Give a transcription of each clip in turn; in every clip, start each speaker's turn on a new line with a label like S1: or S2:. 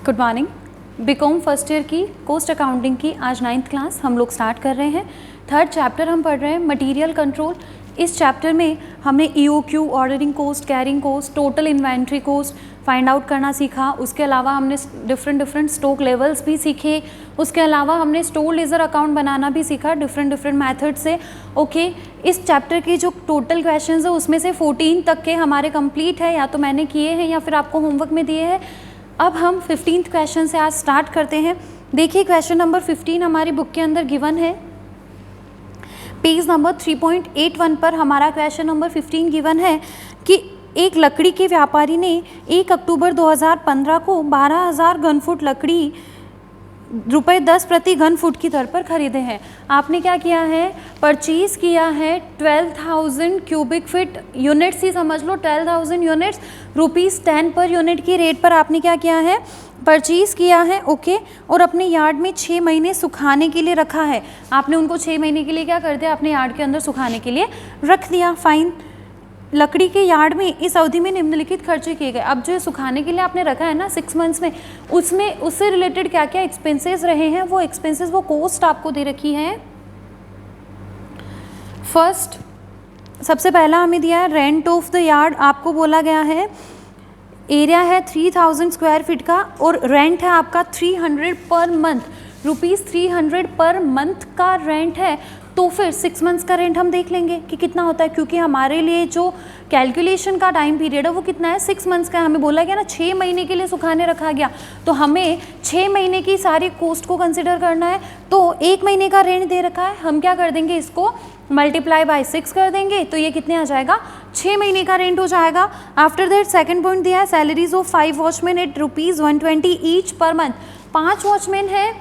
S1: Good morning. BCom first year की cost accounting की आज 9th क्लास हम लोग स्टार्ट कर रहे हैं। थर्ड चैप्टर हम पढ़ रहे हैं मटेरियल कंट्रोल। इस चैप्टर में हमने EOQ, ordering cost, carrying cost, total inventory cost find out करना सीखा। उसके अलावा हमने डिफरेंट स्टॉक लेवल्स भी सीखे। उसके अलावा हमने स्टोर लेजर अकाउंट बनाना भी सीखा डिफरेंट मेथड से। ओके, इस चैप्टर की जो टोटल क्वेश्चंस है उसमें से 14 तक के हमारे कंप्लीट है, या तो मैंने किए हैं या फिर आपको होमवर्क में दिए हैं। अब हम 15th क्वेश्चन से आज स्टार्ट करते हैं। देखिए क्वेश्चन नंबर 15 हमारी बुक के अंदर गिवन है। पेज नंबर 3.81 पर हमारा क्वेश्चन नंबर 15 गिवन है कि एक लकड़ी के व्यापारी ने 1 अक्टूबर 2015 को 12,000 घन फुट लकड़ी ₹10 प्रति घन फुट की दर पर खरीदे हैं। आपने क्या किया है, परचेज किया है 12,000 क्यूबिक फिट यूनिट्स ही समझ लो, 12,000 यूनिट्स ₹10 पर यूनिट की रेट पर आपने क्या किया है, परचेज किया है। ओके, और अपने यार्ड में 6 महीने सुखाने के लिए रखा है। आपने उनको 6 महीने के लिए क्या कर दिया, अपने यार्ड के अंदर सुखाने के लिए रख दिया। फाइन। लकड़ी के यार्ड में इस अवधि में निम्नलिखित खर्चे किए गए। अब जो सुखाने के लिए आपने रखा है ना 6 मंथ्स में, उसमें उससे रिलेटेड क्या क्या एक्सपेंसेस रहे हैं, वो एक्सपेंसेस, वो कॉस्ट आपको दे रखी है। फर्स्ट, सबसे पहला हमें दिया है रेंट ऑफ द यार्ड। आपको बोला गया है एरिया है 3000 स्क्वायर फीट का और रेंट है आपका 300 पर मंथ, ₹300 पर मंथ का रेंट है। तो फिर 6 मंथ्स का रेंट हम देख लेंगे कि कितना होता है, क्योंकि हमारे लिए जो कैलकुलेशन का टाइम पीरियड है वो कितना है, 6 मंथ्स का। हमें बोला गया ना 6 महीने के लिए सुखाने रखा गया, तो हमें 6 महीने की सारी कॉस्ट को कंसिडर करना है। तो 1 महीने का रेंट दे रखा है, हम क्या कर देंगे, इसको मल्टीप्लाई बाय 6 कर देंगे, तो ये कितने आ जाएगा, 6 महीने का रेंट हो जाएगा। आफ्टर दैट सेकंड पॉइंट दिया है salaries of 5 watchman at ₹120 each per month. 5 watchman है,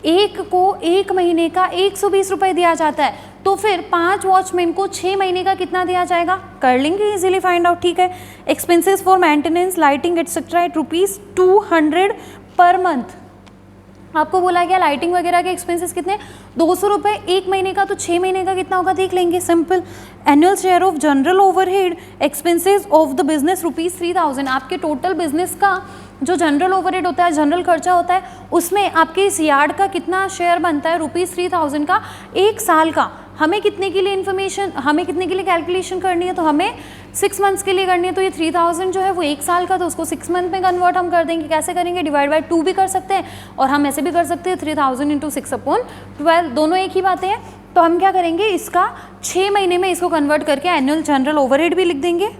S1: एक को 1 महीने का 120 रुपये दिया जाता है, तो फिर 5 वॉचमैन को 6 महीने का कितना दिया जाएगा, कर लेंगे इजीली फाइंड आउट। ठीक है, expenses for maintenance, lighting etcetera eight ₹200 per month. आपको बोला गया लाइटिंग वगैरह के एक्सपेंसेस कितने, 200 रुपये 1 महीने का, तो 6 महीने का कितना होगा देख लेंगे, simple. Annual share of general overhead expenses of the business ₹3000। आपके टोटल बिजनेस का जो जनरल ओवरहेड होता है, जनरल खर्चा होता है, उसमें आपके इस यार्ड का कितना शेयर बनता है, ₹3000 का 1 साल का। हमें कितने के लिए इन्फॉर्मेशन, हमें कितने के लिए कैलकुलेशन करनी है, तो हमें 6 मंथ्स के लिए करनी है। तो ये 3000 जो है वो 1 साल का, तो उसको 6 मंथ में कन्वर्ट हम कर देंगे। कैसे करेंगे, डिवाइड बाय 2 भी कर सकते हैं और हम ऐसे भी कर सकते हैं 3000 × 6/12, दोनों एक ही बातें हैं। तो हम क्या करेंगे, इसका 6 महीने में इसको कन्वर्ट करके एनुअल जनरल ओवरहेड भी लिख देंगे,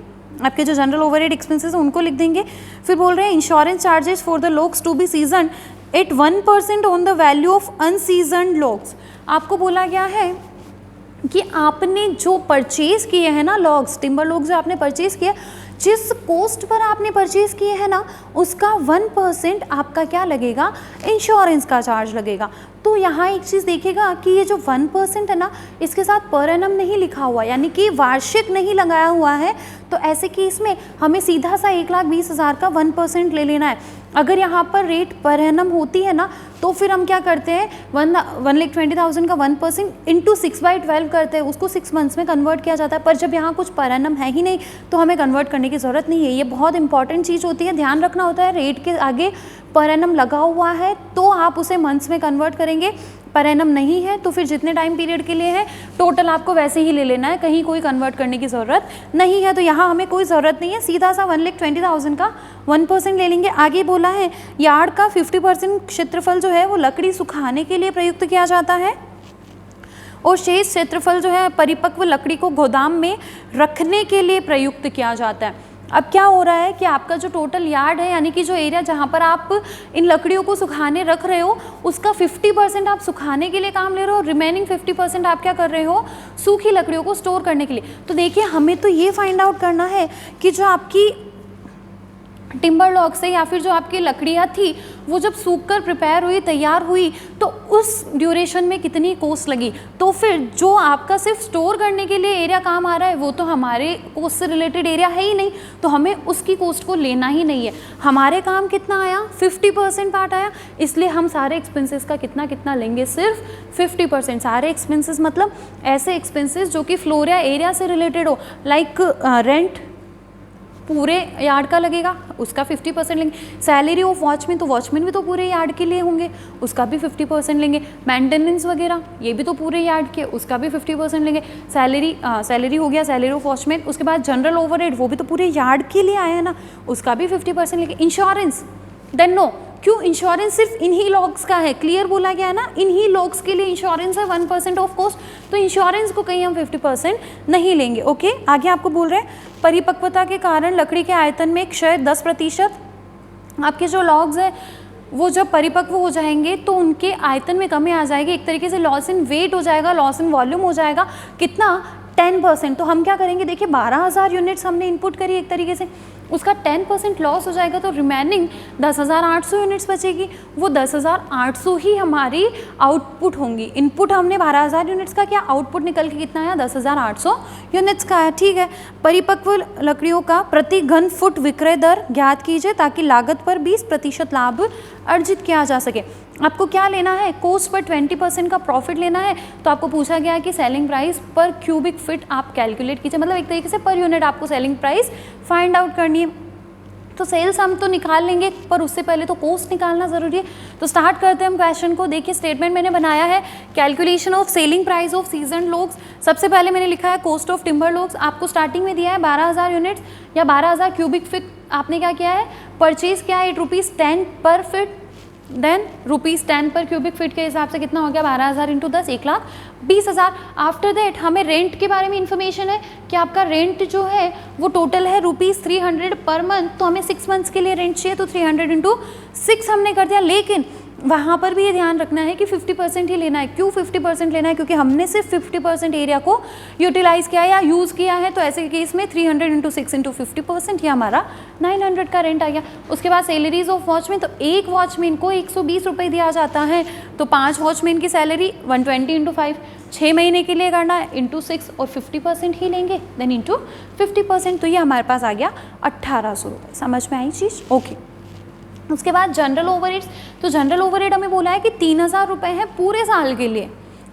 S1: आपके जो जनरल ओवरहेड एक्सपेंसेस हैं उनको लिख देंगे। फिर बोल रहे हैं insurance charges for the logs to be season at 1% on the value of unseasoned logs. आपको बोला गया है कि आपने जो परचेज किए हैं ना लॉग्स, टिम्बर लॉग्स जो आपने परचेज किए, जिस कॉस्ट पर आपने परचेज किए हैं ना, उसका 1% आपका क्या लगेगा, इंश्योरेंस का चार्ज लगेगा। तो यहाँ एक चीज़ देखिएगा कि ये जो 1% है ना, इसके साथ पर एनम नहीं लिखा हुआ, यानी कि वार्षिक नहीं लगाया हुआ है। तो ऐसे केस में हमें सीधा सा 1,20,000 का 1% ले लेना है। अगर यहाँ पर रेट पर एनम होती है ना, तो फिर हम क्या करते हैं, 1,20,000 का 1% इंटू 6/12 करते हैं, उसको 6 मंथ्स में कन्वर्ट किया जाता है। पर जब यहाँ कुछ पर एनम है ही नहीं, तो हमें कन्वर्ट करने की ज़रूरत नहीं है। ये बहुत इंपॉर्टेंट चीज़ होती है, ध्यान रखना होता है। रेट के आगे पर एनम लगा हुआ है तो आप उसे मंथ्स में कन्वर्ट करेंगे, पर एनम नहीं है तो फिर जितने टाइम पीरियड के लिए है टोटल आपको वैसे ही ले लेना है, कहीं कोई कन्वर्ट करने की ज़रूरत नहीं है। तो यहाँ हमें कोई ज़रूरत नहीं है, सीधा सा 1,20,000 का 1% ले लेंगे। आगे बोला है यार्ड का 50% क्षेत्रफल जो है वो लकड़ी सुखाने के लिए प्रयुक्त किया जाता है और शेष क्षेत्रफल जो है परिपक्व लकड़ी को गोदाम में रखने के लिए प्रयुक्त किया जाता है। अब क्या हो रहा है कि आपका जो टोटल यार्ड है, यानी कि जो एरिया जहाँ पर आप इन लकड़ियों को सुखाने रख रहे हो, उसका 50% आप सुखाने के लिए काम ले रहे हो, रिमेनिंग 50% आप क्या कर रहे हो, सूखी लकड़ियों को स्टोर करने के लिए। तो देखिए हमें तो ये फाइंड आउट करना है कि जो आपकी टिम्बर लॉग से या फिर जो आपकी लकड़ियाँ थी वो जब सूखकर प्रिपेयर हुई, तैयार हुई, तो उस ड्यूरेशन में कितनी कॉस्ट लगी। तो फिर जो आपका सिर्फ स्टोर करने के लिए एरिया काम आ रहा है वो तो हमारे कॉस्ट से रिलेटेड एरिया है ही नहीं, तो हमें उसकी कॉस्ट को लेना ही नहीं है। हमारे काम कितना आया, 50% पार्ट आया, इसलिए हम सारे एक्सपेंसेस का कितना कितना लेंगे, सिर्फ 50%। सारे एक्सपेंसेस मतलब ऐसे एक्सपेंसेस जो कि फ्लोर या एरिया से रिलेटेड हो, लाइक रेंट, पूरे यार्ड का लगेगा, उसका 50% लेंगे। सैलरी ऑफ वॉचमैन, तो वॉचमैन भी तो पूरे यार्ड के लिए होंगे, उसका भी 50% लेंगे। मेंटेनेंस वगैरह ये भी तो पूरे यार्ड के, उसका भी 50% लेंगे। सैलरी हो गया, सैलरी ऑफ वॉचमैन। उसके बाद जनरल ओवरहेड, वो भी तो पूरे यार्ड के लिए आया है ना, उसका भी 50% लेंगे। इंश्योरेंस, देन नो, क्यों? इंश्योरेंस सिर्फ इन्हीं लॉग्स का है, क्लियर बोला गया है ना, इन्हीं लॉग्स के लिए इंश्योरेंस है 1% ऑफ कॉस्ट, तो इंश्योरेंस को कहीं हम 50% नहीं लेंगे। ओके, आगे आपको बोल रहे हैं परिपक्वता के कारण लकड़ी के आयतन में क्षय 10%। आपके जो लॉग्स हैं वो जब परिपक्व हो जाएंगे तो उनके आयतन में कमी आ जाएगी, एक तरीके से लॉस इन वेट हो जाएगा, लॉस इन वॉल्यूम हो जाएगा। कितना? 10%। तो हम क्या करेंगे, देखिए 12,000 यूनिट्स हमने इनपुट करी एक तरीके से, उसका 10% लॉस हो जाएगा तो रिमेनिंग 10,800 यूनिट्स बचेगी। वो 10,800 ही हमारी आउटपुट होंगी। इनपुट हमने 12,000 यूनिट्स का किया, आउटपुट निकल के कितना आया? 10,800 यूनिट्स का है। ठीक है, परिपक्व लकड़ियों का प्रति घन फुट विक्रय दर ज्ञात कीजिए ताकि लागत पर 20% लाभ अर्जित किया जा सके। आपको क्या लेना है? कोस्ट पर 20% का प्रॉफिट लेना है। तो आपको पूछा गया है कि selling price per cubic fit आप कैलकुलेट कीजिए, मतलब एक तरीके से पर यूनिट आपको सेलिंग प्राइस फाइंड आउट करनी है। तो सेल्स हम तो निकाल लेंगे, पर उससे पहले तो कोस्ट निकालना ज़रूरी है। तो स्टार्ट करते हैं हम क्वेश्चन को। देखिए स्टेटमेंट मैंने बनाया है, calculation of selling price off season logs. सबसे पहले मैंने लिखा है कॉस्ट ऑफ टिम्बर लॉग्स। आपको स्टार्टिंग में दिया है 12,000 यूनिट्स या 12,000 क्यूबिक फिट। आपने क्या किया है? परचेज किया है ₹10 पर फिट, देन ₹10 पर क्यूबिक फीट के हिसाब से कितना हो गया? 12,000 इंटू 10, 1,20,000। आफ्टर दैट हमें रेंट के बारे में इंफॉर्मेशन है कि आपका रेंट जो है वो टोटल है ₹300 पर मंथ। तो हमें 6 मंथ्स के लिए रेंट चाहिए, तो 300 इंटू 6 हमने कर दिया। लेकिन वहाँ पर भी ये ध्यान रखना है कि 50% ही लेना है। क्यों 50% लेना है? क्योंकि हमने सिर्फ 50% एरिया को यूटिलाइज़ किया या यूज़ किया है। तो ऐसे केस में 300 इंटू 6 इंटू 50% ये हमारा 900 का रेंट आ गया। उसके बाद सैलरीज ऑफ वॉचमैन, तो एक वॉचमैन को 120 रुपये दिया जाता है, तो 5 वॉचमैन की सैलरी 120 इंटू 5, 6 महीने के लिए करना है, इंटू 6 और 50% ही लेंगे, देन इंटू 50%। तो ये हमारे पास आ गया 1,800 रुपये। समझ में आई चीज़? ओके। उसके बाद जनरल ओवरहेड्स, तो जनरल ओवरहेड हमें बोला है कि 3,000 रुपये है पूरे साल के लिए।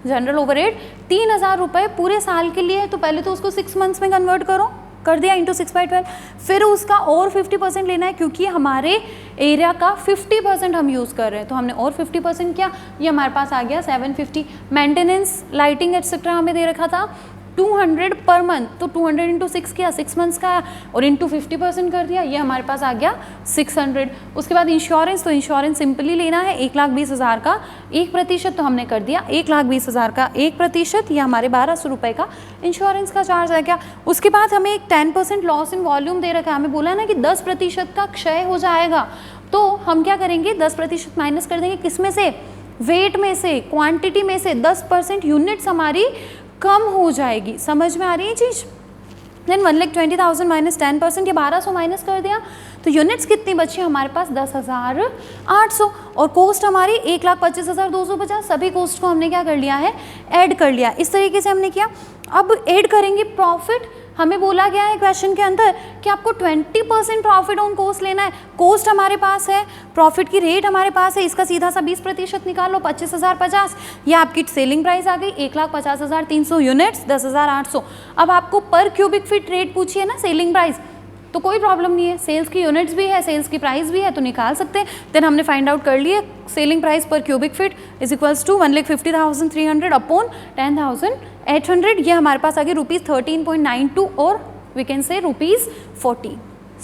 S1: जनरल ओवरहेड 3,000 रुपये पूरे साल के लिए है। तो पहले तो उसको 6 मंथ्स में कन्वर्ट करो, कर दिया इंटू 6/12। फिर उसका और 50% लेना है, क्योंकि हमारे एरिया का 50% हम यूज़ कर रहे हैं, तो हमने और 50% किया, ये हमारे पास आ गया 750। मेंटेनेंस, लाइटिंग एक्सेट्रा हमें दे रखा था 200 पर मंथ, तो 200 इंटू 6 किया, 6 मंथ्स का, और इंटू 50% कर दिया, ये हमारे पास आ गया 600। उसके बाद इंश्योरेंस, तो इंश्योरेंस सिंपली लेना है 1,20,000 का 1%, तो हमने कर दिया 1,20,000 का 1%, ये हमारे 1,200 रुपये का इंश्योरेंस का चार्ज आ गया। उसके बाद हमें एक 10% लॉस इन वॉल्यूम दे रखा है। हमें बोला ना कि 10% का क्षय हो जाएगा, तो हम क्या करेंगे? 10% माइनस कर देंगे, किस में से? वेट में से, क्वांटिटी में से 10% यूनिट्स हमारी कम हो जाएगी। समझ में आ रही है चीज़? देन 1,20,000 माइनस 10%, ये 1,200 माइनस कर दिया, तो यूनिट्स कितनी बची हमारे पास? 10,800। और कोस्ट हमारी 1,25,250। सभी कोस्ट को हमने क्या कर लिया है? ऐड कर लिया। इस तरीके से हमने किया। अब ऐड करेंगे प्रॉफिट। हमें बोला गया है क्वेश्चन के अंदर कि आपको 20% प्रॉफिट ऑन कोस्ट लेना है। कोस्ट हमारे पास है, प्रॉफिट की रेट हमारे पास है, इसका सीधा सा 20% निकाल लो, 25,050। ये आपकी सेलिंग प्राइस आ गई 1,50,300 यूनिट्स, 10,800। अब आपको पर क्यूबिक फीट रेट पूछी है ना सेलिंग प्राइस, तो कोई प्रॉब्लम नहीं है, सेल्स की यूनिट्स भी है, सेल्स की प्राइस भी है, तो निकाल सकते हैं। देन हमने फाइंड आउट कर लिए selling price per cubic feet is equals to 1,50,300 upon 10,800। ये हमारे पास आ गया ₹13.92 और वी कैन से ₹40।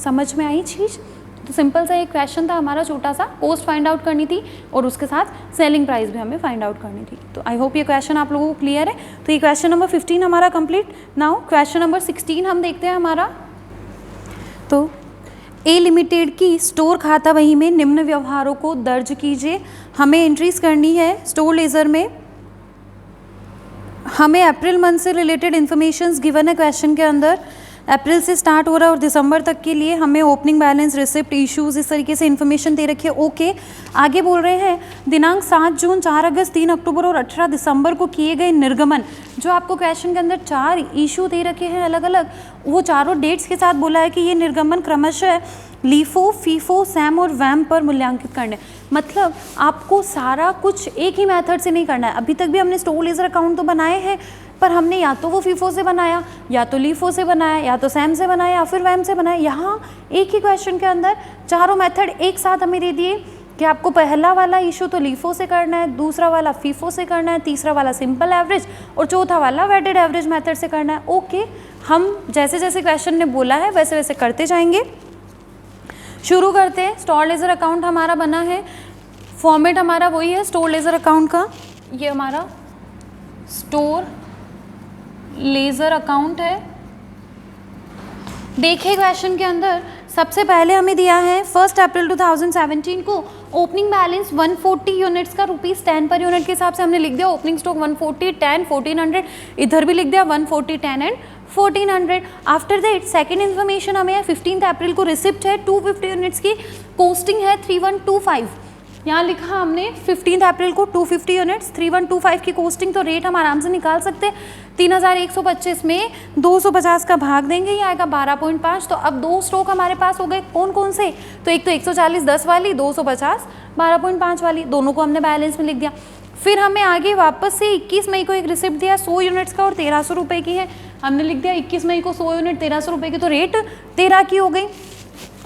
S1: समझ में आई चीज़? तो सिंपल सा एक क्वेश्चन था हमारा छोटा सा, कोस्ट फाइंड आउट करनी थी और उसके साथ सेलिंग प्राइस भी हमें फाइंड आउट करनी थी। तो आई होप ये क्वेश्चन आप लोगों को क्लियर है। तो ये क्वेश्चन नंबर 15 हमारा कंप्लीट। नाउ क्वेश्चन नंबर 16 हम देखते हैं हमारा। तो ए लिमिटेड की स्टोर खाता बही में निम्न व्यवहारों को दर्ज कीजिए। हमें एंट्रीज करनी है स्टोर लेजर में। हमें अप्रैल मंथ से रिलेटेड इन्फॉर्मेशंस गिवन है क्वेश्चन के अंदर। अप्रैल से स्टार्ट हो रहा है और दिसंबर तक के लिए हमें ओपनिंग बैलेंस, रिसिप्ट, इश्यूज, इस तरीके से इन्फॉर्मेशन दे रखी है। ओके, आगे बोल रहे हैं दिनांक 7 जून, 4 अगस्त, 3 अक्टूबर और 18 दिसंबर को किए गए निर्गमन। जो आपको क्वेश्चन के अंदर 4 इशू दे रखे हैं अलग अलग, वो चारों डेट्स के साथ बोला है कि ये निर्गमन क्रमशः लीफो, फीफो, सैम और वैम पर मूल्यांकित करने। मतलब आपको सारा कुछ एक ही मेथड से नहीं करना है। अभी तक भी हमने स्टोर लेजर अकाउंट तो बनाए हैं, पर हमने या तो वो फीफो से बनाया, या तो लीफो से बनाया, या तो सैम से बनाया, या फिर वैम से बनाया। यहाँ एक ही क्वेश्चन के अंदर चारों मेथड एक साथ हमें दे दिए कि आपको पहला वाला इशू तो लीफो से करना है, दूसरा वाला फीफो से करना है, तीसरा वाला सिंपल एवरेज और चौथा वाला वेटेड एवरेज मेथड से करना है। ओके, हम जैसे जैसे क्वेश्चन ने बोला है वैसे वैसे करते जाएंगे। शुरू करते हैं। स्टोर लेज़र अकाउंट हमारा बना है, फॉर्मेट हमारा वही है स्टोर लेज़र अकाउंट का। ये हमारा स्टोर लेज़र अकाउंट है। देखिए क्वेश्चन के अंदर सबसे पहले हमें दिया है 1 अप्रैल 2017 को ओपनिंग बैलेंस 140 यूनिट्स का ₹10 पर यूनिट के हिसाब से हमने लिख दिया। ओपनिंग स्टॉक 140, 10, 1400, इधर भी लिख दिया 140, 10 and 1400। After that second information हमें 15 अप्रैल को रिसिप्ट है 250 यूनिट्स की, कोस्टिंग है 3125। यहाँ लिखा हमने 15 अप्रैल को 250 यूनिट्स 3125 की कोस्टिंग, तो रेट हम आराम से निकाल सकते हैं। 3125 में 250 का भाग देंगे, ये आएगा 12.5। तो अब दो स्टॉक हमारे पास हो गए, कौन कौन से? तो एक तो 140 10 वाली, 250 12.5 वाली, दोनों को हमने बैलेंस में लिख दिया। फिर हमें आगे वापस से 21 मई को एक रिसिप्ट दिया 100 यूनिट्स का और 1300 रुपये की है, हमने लिख दिया 21 मई को 100 यूनिट 1300 रुपये की, तो रेट 13 की हो गई।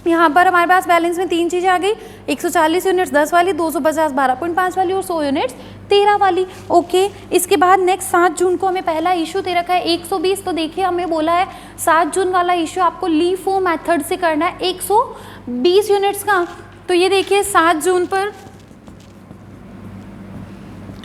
S1: यहाँ पर हमारे पास बैलेंस में 3 चीज़ें आ गई, 140 यूनिट्स 10 वाली, 250 12.5 वाली और 100 यूनिट्स 13 वाली। ओके, इसके बाद नेक्स्ट 7 जून को हमें पहला इशू दे रखा है 120। तो देखिए हमें बोला है 7 जून वाला इशू आपको लीफो मेथड से करना है 120 यूनिट्स का। तो ये देखिए 7 जून पर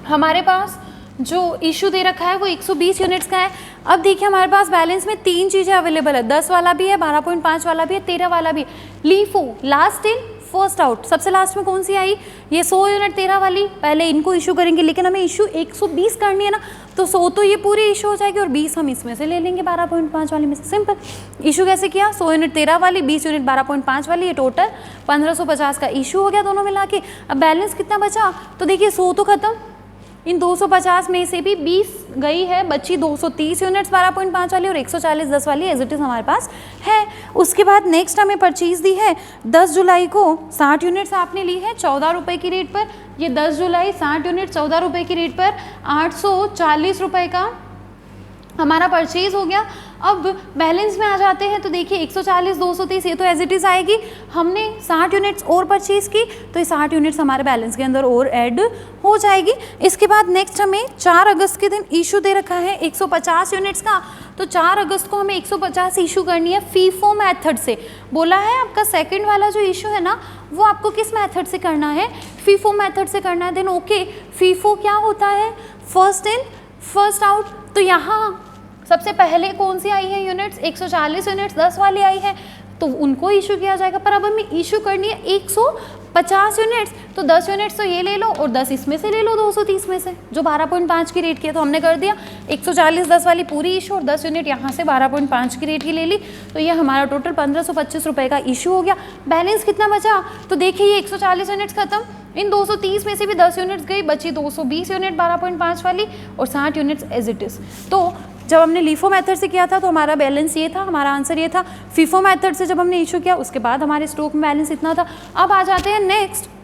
S1: हमारे पास जो इशू दे रखा है वो 120 यूनिट्स का है। अब देखिए हमारे पास बैलेंस में 3 चीज़ें अवेलेबल है, 10 वाला भी है, 12.5 वाला भी है, 13 वाला भी। LIFO last in first out, सबसे लास्ट में कौन सी आई? ये 100 यूनिट 13 वाली। पहले इनको इशू करेंगे, लेकिन हमें इशू 120 करनी है ना, तो 100 तो ये पूरी इशू हो जाएगी और 20 हम इसमें से ले लेंगे 12.5 वाली में से। सिंपल इशू कैसे किया? 100 यूनिट 13 वाली, 20 यूनिट 12.5 वाली, ये टोटल 1550 का इशू हो गया दोनों मिला के। अब बैलेंस कितना बचा? तो देखिए 100 तो खत्म, इन 250 में से भी 20 गई है, बची 230 यूनिट्स 12.5 वाली और 140 10 वाली एज इट इज़ हमारे पास है। उसके बाद नेक्स्ट हमें परचेज़ दी है 10 जुलाई को 60 यूनिट्स आपने ली है 14 रुपये की रेट पर। ये 10 जुलाई 60 यूनिट 14 रुपये की रेट पर 840 रुपये का हमारा परचेज हो गया। अब बैलेंस में आ जाते हैं तो देखिए 140 230 ये तो एज इट इज़ आएगी। हमने 60 यूनिट्स और परचेज़ की तो ये 60 यूनिट्स हमारे बैलेंस के अंदर और ऐड हो जाएगी। इसके बाद नेक्स्ट हमें 4 अगस्त के दिन इशू दे रखा है 150 यूनिट्स का। तो 4 अगस्त को हमें 150 इशू करनी है फीफो मेथड से। बोला है आपका सेकंड वाला जो इशू है ना वो आपको किस मेथड से करना है? फीफो मेथड से करना है। देन ओके, फीफो क्या होता है? First in first out. तो यहाँ सबसे पहले कौन सी आई है यूनिट्स? 140 यूनिट्स 10 वाली आई है तो उनको इशू किया जाएगा। पर अब हमें इशू करनी है 150 यूनिट्स, तो 10 यूनिट्स तो ये ले लो और 10 इसमें से ले लो 230 में से जो 12.5 की रेट की है। तो हमने कर दिया 140 10 वाली पूरी इशू और 10 यूनिट यहाँ से 12.5 की रेट की ले ली। तो ये हमारा टोटल 1525 रुपये का इशू हो गया। बैलेंस कितना बचा? तो देखिए ये 140 यूनिट्स खत्म, इन 230 में से भी 10 यूनिट्स गई, बची 220 यूनिट 12.5 वाली और 60 यूनिट्स एज इट इज़। तो जब हमने लीफो मेथड से किया था तो हमारा बैलेंस ये था, हमारा आंसर ये था। फीफो मेथड से जब हमने इशू किया उसके बाद हमारे स्टॉक में बैलेंस इतना था। अब आ जाते हैं नेक्स्ट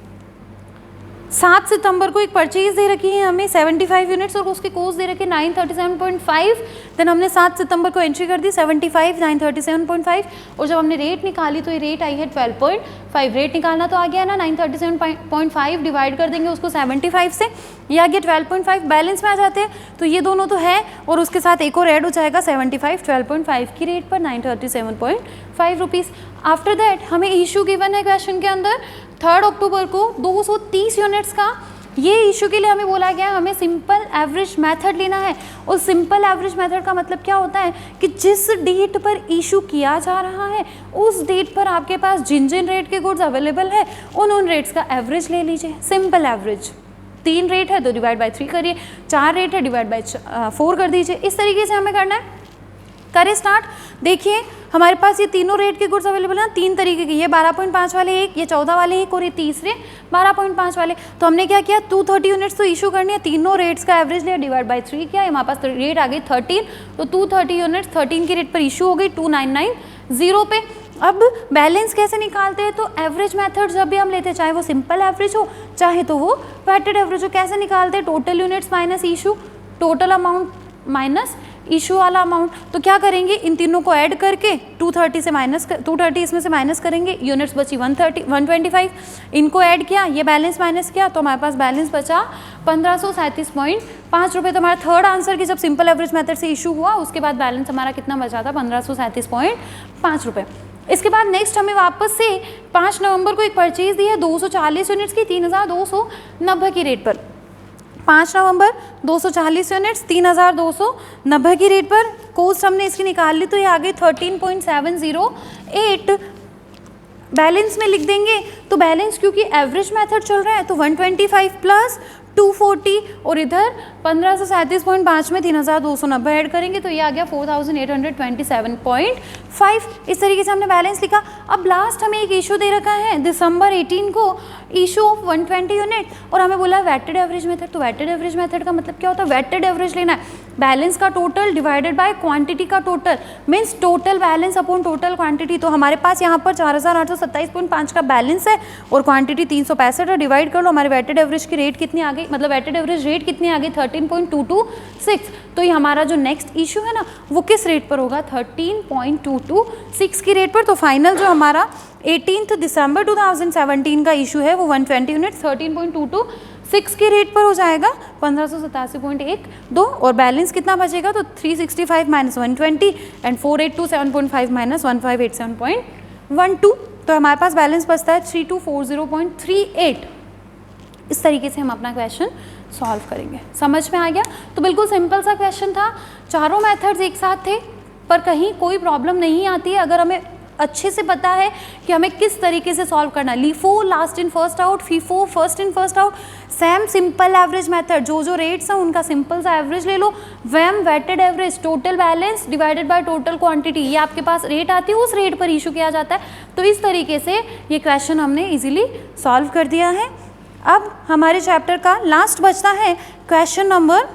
S1: 7 सितंबर को एक परचेज दे रखी है हमें 75 यूनिट्स और उसकी कोस्ट दे रखी है 937.5। देन हमने 7 सितंबर को एंट्री कर दी 75 937.5 और जब हमने रेट निकाली तो ये रेट आई है 12.5। रेट निकालना तो आ गया ना, 937.5 डिवाइड कर देंगे उसको 75 से, ये आ गया 12.5। बैलेंस में आ जाते हैं तो ये दोनों तो है और उसके साथ एक और ऐड हो जाएगा 75 12.5 की रेट पर 937.5 रुपीज़। आफ्टर दैट हमें इशू गिवन है क्वेश्चन के अंदर 3 अक्टूबर को 230 यूनिट्स का। ये इशू के लिए हमें बोला गया है हमें सिंपल एवरेज मेथड लेना है। और सिंपल एवरेज मेथड का मतलब क्या होता है कि जिस डेट पर इशू किया जा रहा है उस डेट पर आपके पास जिन जिन रेट के गुड्स अवेलेबल है उन रेट्स का एवरेज ले लीजिए। सिंपल एवरेज 3 रेट है तो डिवाइड बाय 3 करिए, 4 रेट है डिवाइड बाय 4 कर दीजिए। इस तरीके से हमें करना है। करें स्टार्ट। देखिए हमारे पास ये तीनों रेट के गुड्स अवेलेबल हैं 3 तरीके के, ये 12.5 वाले एक, ये 14 वाले एक और ये तीसरे 12.5 वाले। तो हमने क्या किया 230 यूनिट्स तो इशू करनी है, तीनों रेट्स का एवरेज लिया डिवाइड बाय 3 किया, हमारे पास रेट आ गई 13। तो 230 यूनिट्स 13 की रेट पर इशू हो गई 2990 पे। अब बैलेंस कैसे निकालते हैं? तो एवरेज मेथड जब भी हम लेते हैं चाहे वो सिंपल एवरेज हो चाहे तो वो वेटेड एवरेज हो, कैसे निकालते हैं? Total units minus issue, total amount minus issue वाला अमाउंट। तो क्या करेंगे, इन तीनों को ऐड करके 230 इसमें से माइनस करेंगे, यूनिट्स बची 125, इनको ऐड किया, ये बैलेंस माइनस किया, तो हमारे पास बैलेंस बचा 1537.5 रुपये। तो हमारा थर्ड आंसर की जब सिंपल एवरेज मेथड से इशू हुआ उसके बाद बैलेंस हमारा कितना बचा था, 1537.5 रुपये। इसके बाद नेक्स्ट हमें वापस से 5 नवंबर को एक परचेज दी है 240 यूनिट्स की 3290 की रेट पर। 5 नवंबर 240 यूनिट्स 3290 की रेट पर। कॉस्ट हमने इसकी निकाल ली तो ये आ गई 13.708। बैलेंस में लिख देंगे तो बैलेंस क्योंकि एवरेज मेथड चल रहा है तो 125 प्लस 240 और इधर 1537.5 में 3290 ऐड करेंगे तो ये आ गया 4827.5। इस तरीके से हमने बैलेंस लिखा। अब लास्ट हमें एक इशू दे रखा है दिसंबर 18 को, इशू ऑफ 120 यूनिट, और हमें बोला वेटेड एवरेज मेथड। तो वेटेड एवरेज मेथड का मतलब क्या होता है, वेटेड एवरेज लेना है, बैलेंस का टोटल डिवाइडेड बाय क्वांटिटी का total, means total balance upon total quantity. तो हमारे पास यहाँ पर 4827.5 का बैलेंस है और क्वांटिटी 365 है, डिवाइड कर लो, हमारे वेटेड एवरेज की रेट कितनी आ गई, मतलब वेटेड एवरेज रेट कितनी आ गई 13.226। तो ये हमारा जो नेक्स्ट इशू है ना वो किस रेट पर होगा, 13.226 की रेट पर। तो फाइनल जो हमारा 18 दिसंबर 2017 का इशू है वो 120 यूनिट 13.226 की रेट पर हो जाएगा 1587.12, और बैलेंस कितना बचेगा तो 365 माइनस 120 एंड 4827.5 माइनस 1587.12। तो हमारे पास बैलेंस बचता है 3240.38। इस तरीके से हम अपना क्वेश्चन सॉल्व करेंगे। समझ में आ गया? तो बिल्कुल सिंपल सा क्वेश्चन था, चारों मेथड्स एक साथ थे, पर कहीं कोई प्रॉब्लम नहीं आती है अगर हमें अच्छे से पता है कि हमें किस तरीके से सॉल्व करना है। LIFO last in first out, FIFO first in first out, SAM simple average method, जो रेट्स हैं उनका सिंपल सा एवरेज ले लो, WAM weighted average, total balance divided by total quantity, ये आपके पास रेट आती है, उस रेट पर इशू किया जाता है। तो इस तरीके से ये क्वेश्चन हमने इजीली सॉल्व कर दिया है। अब हमारे चैप्टर का लास्ट बचता है क्वेश्चन नंबर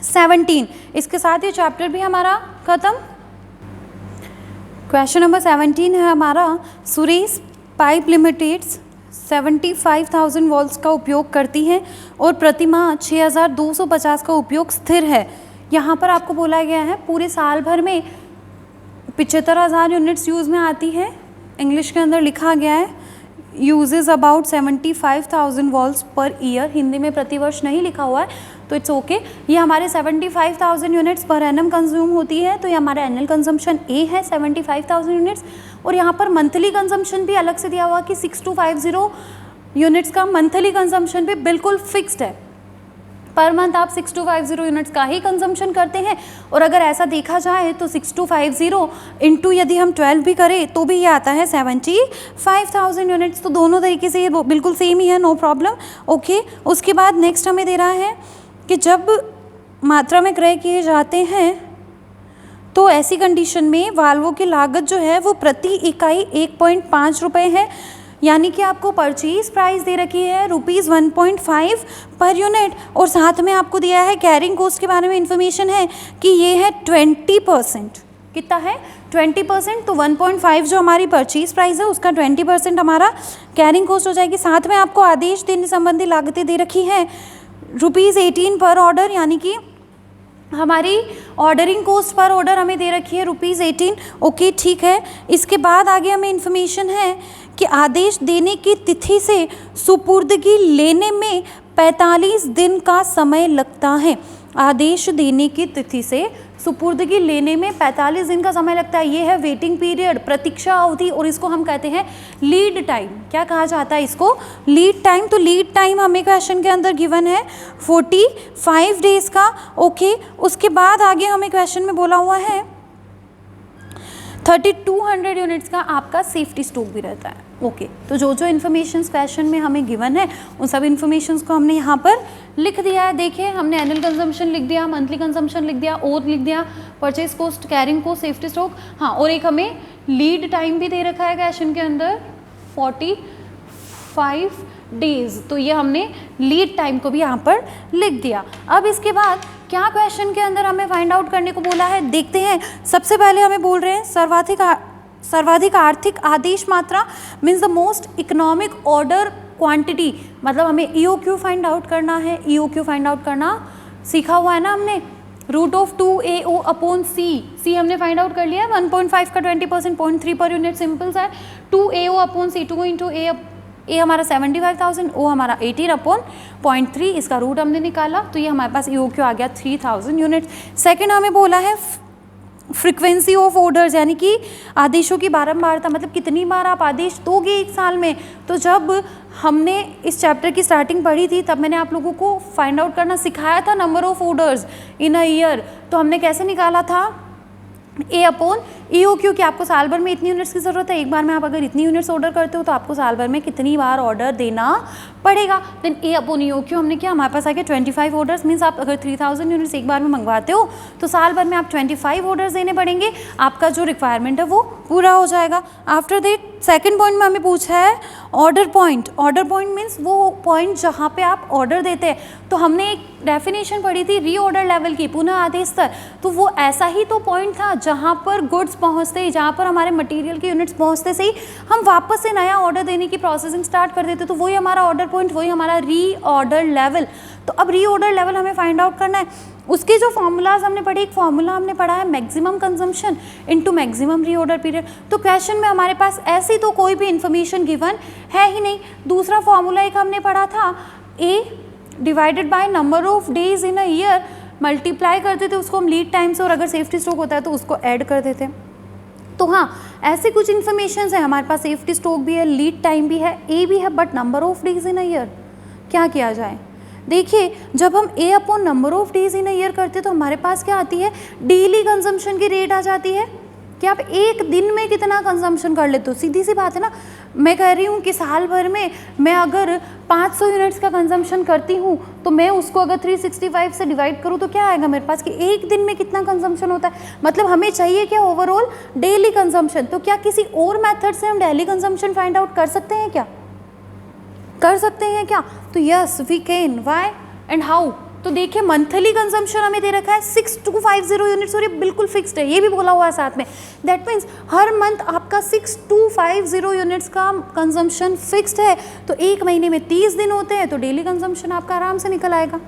S1: 17। इसके साथ ये चैप्टर भी हमारा खत्म। क्वेश्चन नंबर 17 है हमारा, सुरेश पाइप लिमिटेड्स 75,000 वॉल्ट्स का उपयोग करती है और प्रतिमाह 6,250 का उपयोग स्थिर है। यहाँ पर आपको बोला गया है पूरे साल भर में 75,000 यूनिट्स यूज़ में आती है। इंग्लिश के अंदर लिखा गया है usages about 75,000 volts per year, Hindi में प्रतिवर्ष नहीं लिखा हुआ है तो इट्स ओके। ये हमारे 75,000 यूनिट्स पर एनम कंज्यूम होती है, तो ये हमारा एनुअल कंजम्पशन ए है 75,000 यूनिट्स। और यहाँ पर मंथली कंजम्पशन भी अलग से दिया हुआ कि 6250 यूनिट्स का मंथली कंजम्पशन भी बिल्कुल फिक्स्ड है। पर मंथ आप 6250 यूनिट्स का ही कंजम्पशन करते हैं। और अगर ऐसा देखा जाए तो 6250 इंटू यदि हम 12 भी करें तो भी ये आता है 75,000 यूनिट्स। तो दोनों तरीके से ये बिल्कुल सेम ही है, नो प्रॉब्लम, ओके। उसके बाद नेक्स्ट हमें दे रहा है कि जब मात्रा में क्रय किए जाते हैं तो ऐसी कंडीशन में वाल्वों की लागत जो है वो प्रति इकाई 1.5 रुपये है, यानी कि आपको परचेज प्राइस दे रखी है ₹1.5 पर यूनिट, और साथ में आपको दिया है कैरिंग कॉस्ट के बारे में इंफॉर्मेशन है कि ये है 20%। कितना है 20%। तो 1.5 जो हमारी परचेज प्राइस है उसका 20% हमारा कैरिंग कॉस्ट हो जाएगी। साथ में आपको आदेश देने संबंधी लागतें दे रखी है ₹18 पर ऑर्डर, यानी कि हमारी ऑर्डरिंग कॉस्ट पर ऑर्डर हमें दे रखी है ₹18, ओके ठीक है। इसके बाद आगे हमें इंफॉर्मेशन है कि आदेश देने की तिथि से सुपुर्दगी लेने में 45 दिन का समय लगता है। आदेश देने की तिथि से सुपुर्दगी लेने में 45 दिन का समय लगता है। ये है वेटिंग पीरियड, प्रतीक्षा अवधि, और इसको हम कहते हैं लीड टाइम। क्या कहा जाता है इसको, लीड टाइम। तो लीड टाइम हमें क्वेश्चन के अंदर गिवन है 45 डेज का, ओके। उसके बाद आगे हमें क्वेश्चन में बोला हुआ है 3200 यूनिट्स का आपका सेफ्टी स्टॉक भी रहता है, ओके। तो जो जो इन्फॉर्मेशन क्वेश्चन में हमें गिवन है उन सब इन्फॉर्मेशन को हमने यहाँ पर लिख दिया है। देखिए हमने एनुअल कंजम्पशन लिख दिया, मंथली कंजम्पशन लिख दिया, ओथ लिख दिया, purchase cost, carrying cost, safety stock, हाँ, और एक हमें लीड टाइम भी दे रखा है क्वेश्चन के अंदर 45 डेज। तो ये हमने लीड टाइम को भी यहाँ पर लिख दिया। अब इसके बाद क्या क्वेश्चन के अंदर हमें फाइंड आउट करने को बोला है, देखते हैं। सबसे पहले हमें बोल रहे हैं सर्वाधिक आर्थिक आदेश मात्रा, means the most economic order quantity, मतलब हमें EOQ फाइंड आउट करना है। EOQ फाइंड आउट करना सीखा हुआ है ना हमने, रूट ऑफ 2AO अपॉन सी हमने फाइंड आउट कर लिया है, 1.5 का 20%, 0.3 पर यूनिट, सिंपल सा है। 2AO अपॉन सी, 2 इंटू ए हमारा 75,000, ओ हमारा 18 अपॉन 0.3, इसका रूट हमने निकाला, तो ये हमारे पास EOQ आ गया 3000 यूनिट। सेकेंड हमें बोला है फ्रीक्वेंसी ऑफ ऑर्डर्स, यानी कि आदेशों की बारंबारता, मतलब कितनी बार आप आदेश दोगे एक साल में। तो जब हमने इस चैप्टर की स्टार्टिंग पढ़ी थी तब मैंने आप लोगों को फाइंड आउट करना सिखाया था number of orders in a year. तो हमने कैसे निकाला था, A अपॉन EOQ, कि आपको साल भर में इतनी यूनिट्स की ज़रूरत है, एक बार में आप अगर इतनी यूनिट्स ऑर्डर करते हो तो आपको साल भर में कितनी बार ऑर्डर देना पड़ेगा। देन A अपॉन EOQ हमने किया, हमारे पास आ गया 25 ऑर्डर्स, मीन्स आप अगर 3000 यूनिट्स एक बार में मंगवाते हो तो साल भर में आप 25 ऑर्डर्स देने पड़ेंगे, आपका जो रिक्वायरमेंट है वो पूरा हो जाएगा। आफ्टर दैट सेकेंड पॉइंट में हमें पूछा है order point. Order point means वो पॉइंट जहाँ पे आप ऑर्डर देते हैं। तो हमने एक डेफिनेशन पढ़ी थी रीऑर्डर लेवल की, पुनः आदेश स्तर, तो वो ऐसा ही तो पॉइंट था जहाँ पर गुड्स पहुँचते ही, जहाँ पर हमारे मटेरियल की यूनिट्स पहुँचते से ही हम वापस से नया ऑर्डर देने की प्रोसेसिंग स्टार्ट कर देते, तो वही हमारा ऑर्डर पॉइंट, वही हमारा रीऑर्डर लेवल। तो अब रीऑर्डर लेवल हमें फाइंड आउट करना है। उसके जो फॉर्मूलाज हमने पढ़े, एक फॉर्मूला हमने पढ़ा है maximum consumption into maximum reorder period. तो क्वेश्चन में हमारे पास ऐसी तो कोई भी इंफॉर्मेशन गिवन है ही नहीं। दूसरा फॉर्मूला एक हमने पढ़ा था, A divided by number of days in a year, multiply करते थे उसको हम लीड टाइम से, और अगर सेफ्टी स्टॉक होता है तो उसको ऐड कर देते। तो हाँ, ऐसे कुछ इन्फॉर्मेशन है हमारे पास, सेफ्टी स्टॉक भी है, लीड टाइम भी है, A भी है, but number of days in a year क्या किया जाए। देखिए, जब हम A upon number of days in a year करते तो हमारे पास क्या आती है, डेली कंजम्पशन की रेट आ जाती है कि आप एक दिन में कितना कंजम्पशन कर लेते हो। सीधी सी बात है ना, मैं कह रही हूँ कि साल भर में मैं अगर 500 यूनिट्स का कंजम्पशन करती हूँ तो मैं उसको अगर 365 से डिवाइड करूँ तो क्या आएगा मेरे पास कि एक दिन में कितना कंजम्पशन होता है। मतलब हमें चाहिए क्या, ओवरऑल डेली कंजम्पशन। तो क्या किसी और मेथड से हम डेली कंजम्पशन फाइंड आउट कर सकते हैं क्या, कर सकते हैं क्या? तो yes we can. Why and how? तो देखिए, मंथली कंजम्पशन हमें दे रखा है 6250 यूनिट्स, और ये बिल्कुल फिक्स्ड है, ये भी बोला हुआ है साथ में। दैट मीन्स हर मंथ आपका 6250 यूनिट्स का कंजम्पशन फिक्स्ड है। तो एक महीने में 30 दिन होते हैं, तो डेली कंजम्पशन आपका आराम से निकल आएगा।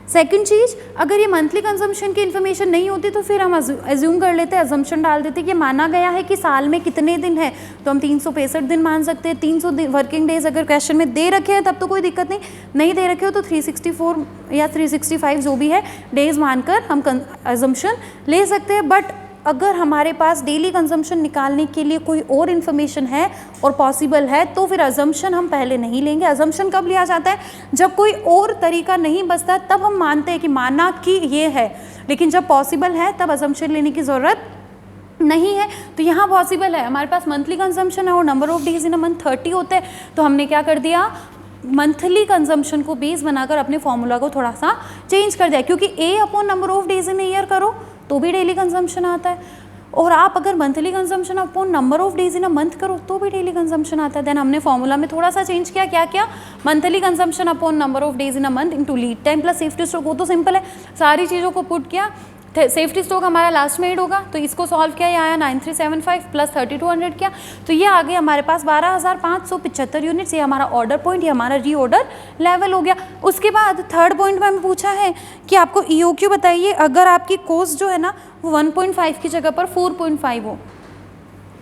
S1: सेकंड चीज़, अगर ये मंथली कंजम्पशन की इन्फॉर्मेशन नहीं होती तो फिर हम एज्यूम कर लेते हैं, अजम्पशन डाल देते हैं कि माना गया है कि साल में कितने दिन है, तो हम 365 दिन मान सकते हैं। 300 वर्किंग डेज अगर क्वेश्चन में दे रखे हैं तब तो कोई दिक्कत नहीं, नहीं दे रखे हो तो 364 या 365 जो भी है डेज मानकर हम अजम्पशन ले सकते हैं। बट अगर हमारे पास डेली कंजम्पशन निकालने के लिए कोई और इन्फॉर्मेशन है और पॉसिबल है तो फिर अजम्पशन हम पहले नहीं लेंगे। अजम्पशन कब लिया जाता है, जब कोई और तरीका नहीं बचता, तब हम मानते हैं कि माना कि ये है, लेकिन जब पॉसिबल है तब अजम्पशन लेने की ज़रूरत नहीं है। तो यहाँ पॉसिबल है, हमारे पास मंथली कंजम्पशन है और number of days in a month 30 होते हैं, तो हमने क्या कर दिया, मंथली कंजम्पशन को बेस बनाकर अपने फॉर्मूला को थोड़ा सा चेंज कर दिया, क्योंकि A upon number of days in year करो तो भी डेली कंजम्पशन आता है, और आप अगर monthly consumption upon number of days in a month करो तो भी डेली कंजम्पशन आता है। देन हमने फॉर्मूला में थोड़ा सा चेंज किया, क्या क्या, monthly consumption upon number of days in a month into lead time plus safety stock. वो तो सिंपल है, सारी चीज़ों को पुट किया। सेफ्टी स्टॉक हमारा लास्ट में ऐड होगा, तो इसको सॉल्व किया, ये आया 9375 प्लस 3200 किया, तो ये आ गया हमारे पास 12575 यूनिट्स। ये हमारा ऑर्डर पॉइंट, ये हमारा रीऑर्डर लेवल हो गया। उसके बाद थर्ड पॉइंट में हमें पूछा है कि आपको EOQ बताइए अगर आपकी कॉस्ट जो है ना वो 1.5 की जगह पर 4.5 हो।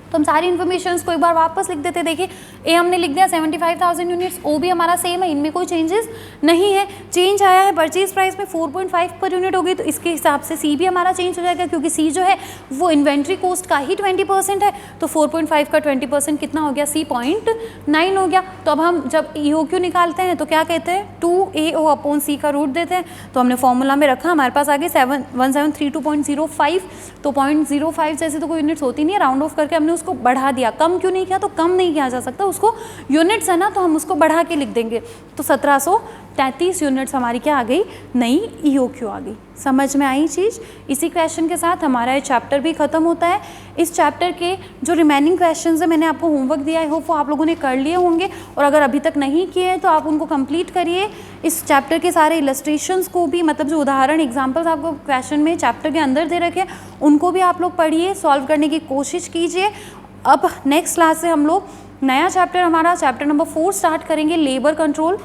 S1: तो हम सारी इन्फॉर्मेशन को एक बार वापस लिख देते। देखिए, A हमने लिख दिया 75,000 यूनिट्स, O भी हमारा सेम है, इनमें कोई चेंजेस नहीं है। चेंज आया है परचेज प्राइस में 4.5 पर यूनिट हो गई, तो इसके हिसाब से C भी हमारा चेंज हो जाएगा, क्योंकि C जो है वो इन्वेंट्री कॉस्ट का ही 20% है, तो 4.5 का 20% कितना हो गया, C 0.9 हो गया। तो अब हम जब EOQ निकालते हैं तो क्या कहते हैं, 2AO अपॉन C का रूट देते हैं, तो हमने फॉर्मूला में रखा, हमारे पास आगे 1732.05, तो 0.05 जैसे तो कोई यूनिट्स होती नहीं है, राउंड ऑफ करके हमने उसको बढ़ा दिया। कम क्यों नहीं किया, तो कम नहीं किया जा सकता, उसको यूनिट्स है ना, तो हम उसको बढ़ा के लिख देंगे। तो 1733 यूनिट्स हमारी क्या आ गई, नई EOQ आ गई। समझ में आई चीज़? इसी क्वेश्चन के साथ हमारा ये चैप्टर भी खत्म होता है। इस चैप्टर के जो रिमेनिंग क्वेश्चंस है मैंने आपको होमवर्क दिया है, होप वो आप लोगों ने कर लिए होंगे, और अगर अभी तक नहीं किए हैं तो आप उनको कंप्लीट करिए। इस चैप्टर के सारे इलस्ट्रेशंस को भी, मतलब जो उदाहरण एग्जाम्पल्स आपको क्वेश्चन में चैप्टर के अंदर दे रखे उनको भी आप लोग पढ़िए, सॉल्व करने की कोशिश कीजिए। अब नेक्स्ट क्लास से हम लोग नया चैप्टर, हमारा चैप्टर नंबर 4 स्टार्ट करेंगे, लेबर कंट्रोल।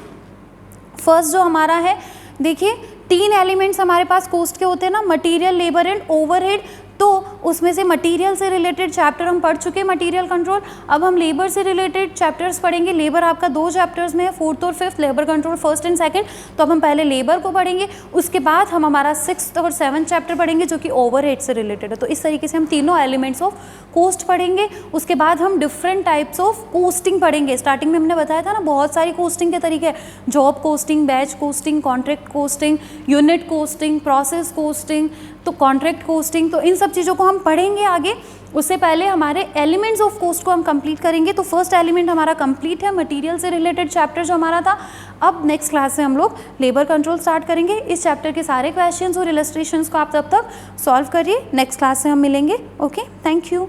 S1: फर्स्ट जो हमारा है, देखिए तीन एलिमेंट्स हमारे पास कॉस्ट के होते हैं ना, मटेरियल, लेबर एंड ओवरहेड। तो उसमें से मटेरियल से रिलेटेड चैप्टर हम पढ़ चुके हैं, मटेरियल कंट्रोल। अब हम लेबर से रिलेटेड चैप्टर्स पढ़ेंगे। लेबर आपका 2 चैप्टर्स में है, 4th और 5th, labour control 1st and 2nd। तो अब हम पहले लेबर को पढ़ेंगे, उसके बाद हम हमारा 6th और 7th चैप्टर पढ़ेंगे जो कि ओवरहेड से रिलेटेड है। तो इस तरीके से हम तीनों एलिमेंट्स ऑफ कॉस्ट पढ़ेंगे। उसके बाद हम डिफरेंट टाइप्स ऑफ कॉस्टिंग पढ़ेंगे। स्टार्टिंग में हमने बताया था ना बहुत सारी कॉस्टिंग के तरीके, job costing, batch costing, contract costing, unit costing, process costing, तो कॉन्ट्रैक्ट कॉस्टिंग। तो इन सब चीज़ों को हम पढ़ेंगे आगे। उससे पहले हमारे एलिमेंट्स ऑफ कॉस्ट को हम कंप्लीट करेंगे। तो फर्स्ट एलिमेंट हमारा कंप्लीट है, मटेरियल से रिलेटेड चैप्टर जो हमारा था। अब नेक्स्ट क्लास से हम लोग लेबर कंट्रोल स्टार्ट करेंगे। इस चैप्टर के सारे क्वेश्चंस और इलस्ट्रेशंस को आप तब तक सॉल्व करिए। नेक्स्ट क्लास से हम मिलेंगे। Okay, thank you.